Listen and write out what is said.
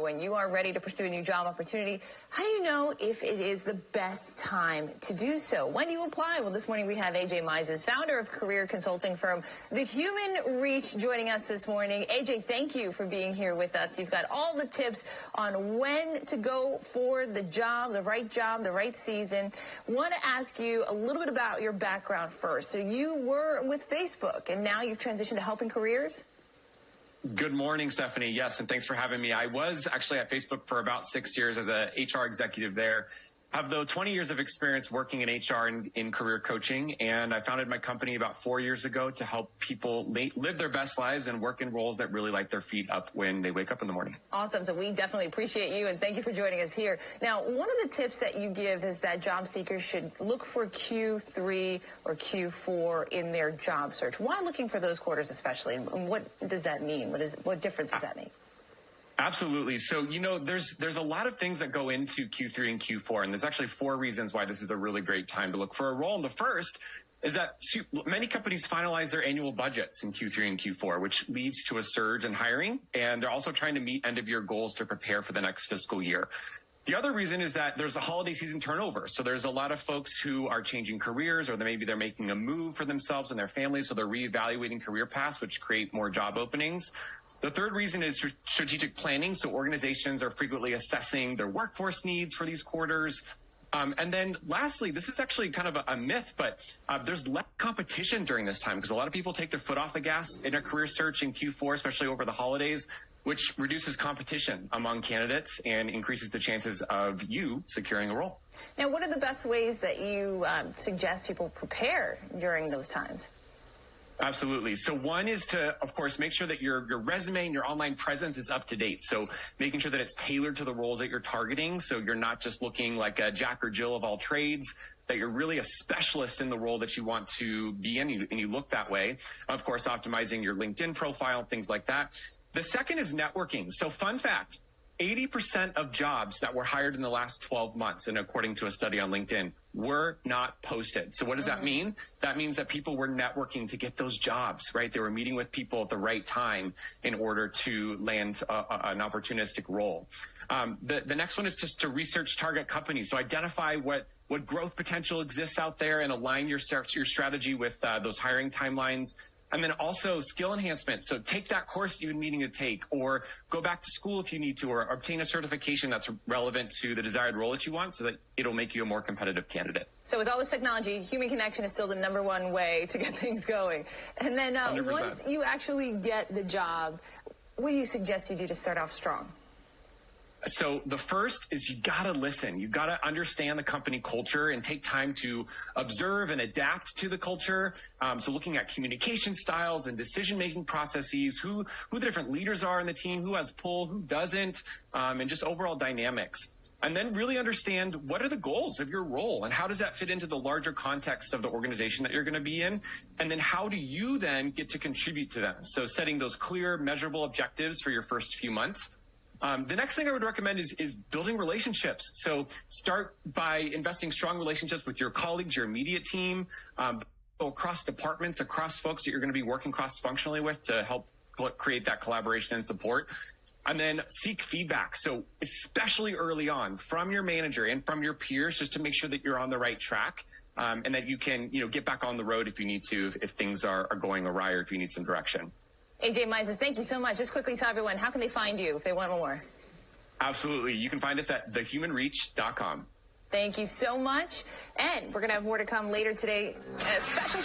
when you are ready to pursue a new job opportunity, how do you know if it is the best time to do so? When do you apply? Well, this morning we have AJ Mizes, founder of career consulting firm The Human Reach, joining us this morning. AJ, thank you for being here with us. You've got all the tips on when to go for the job, the right season. Want to ask you a little bit about your background first. So you were with Facebook, and now you've transitioned to helping careers? Good morning, Stephanie. Yes, and thanks for having me. I was actually at Facebook for about 6 years as a HR executive there. Have, though, 20 years of experience working in HR and in career coaching, and I founded my company about 4 years ago to help people live their best lives and work in roles that really light their feet up when they wake up in the morning. Awesome. So we definitely appreciate you, and thank you for joining us here. Now, one of the tips that you give is that job seekers should look for Q3 or Q4 in their job search. Why looking for those quarters especially, and what does that mean? What difference does that make? Absolutely. So, there's a lot of things that go into Q3 and Q4, and there's actually 4 reasons why this is a really great time to look for a role. And the first is that many companies finalize their annual budgets in Q3 and Q4, which leads to a surge in hiring, and they're also trying to meet end-of-year goals to prepare for the next fiscal year. The other reason is that there's a holiday season turnover. So there's a lot of folks who are changing careers, or maybe they're making a move for themselves and their families, so they're reevaluating career paths, which create more job openings. The third reason is strategic planning. So organizations are frequently assessing their workforce needs for these quarters. And then lastly, this is actually kind of a myth, but there's less competition during this time because a lot of people take their foot off the gas in a career search in Q4, especially over the holidays, which reduces competition among candidates and increases the chances of you securing a role. Now, what are the best ways that you suggest people prepare during those times? Absolutely. So one is to, of course, make sure that your resume and your online presence is up to date. So making sure that it's tailored to the roles that you're targeting. So you're not just looking like a Jack or Jill of all trades, that you're really a specialist in the role that you want to be in, and you look that way. Of course, optimizing your LinkedIn profile, things like that. The second is networking. So fun fact, 80% of jobs that were hired in the last 12 months, and according to a study on LinkedIn, were not posted. So what does that mean? That means that people were networking to get those jobs, right? They were meeting with people at the right time in order to land an opportunistic role. The next one is just to research target companies. So identify what growth potential exists out there and align your strategy with those hiring timelines. And then also skill enhancement. So take that course you've been needing to take, or go back to school if you need to, or obtain a certification that's relevant to the desired role that you want so that it'll make you a more competitive candidate. So with all this technology, human connection is still the #1 way to get things going. And then once you actually get the job, what do you suggest you do to start off strong? So the first is you got to listen. You got to understand the company culture and take time to observe and adapt to the culture. So looking at communication styles and decision-making processes, who the different leaders are in the team, who has pull, who doesn't, and just overall dynamics. And then really understand what are the goals of your role and how does that fit into the larger context of the organization that you're going to be in? And then how do you then get to contribute to them? So setting those clear, measurable objectives for your first few months. The next thing I would recommend is building relationships. So start by investing strong relationships with your colleagues, your immediate team, across departments, across folks that you're going to be working cross-functionally with to help create that collaboration and support. And then seek feedback. So especially early on from your manager and from your peers, just to make sure that you're on the right track and that you can get back on the road if you need to, if things are going awry or if you need some direction. AJ Mizes, thank you so much. Just quickly tell everyone, how can they find you if they want more? Absolutely. You can find us at thehumanreach.com. Thank you so much. And we're going to have more to come later today. A special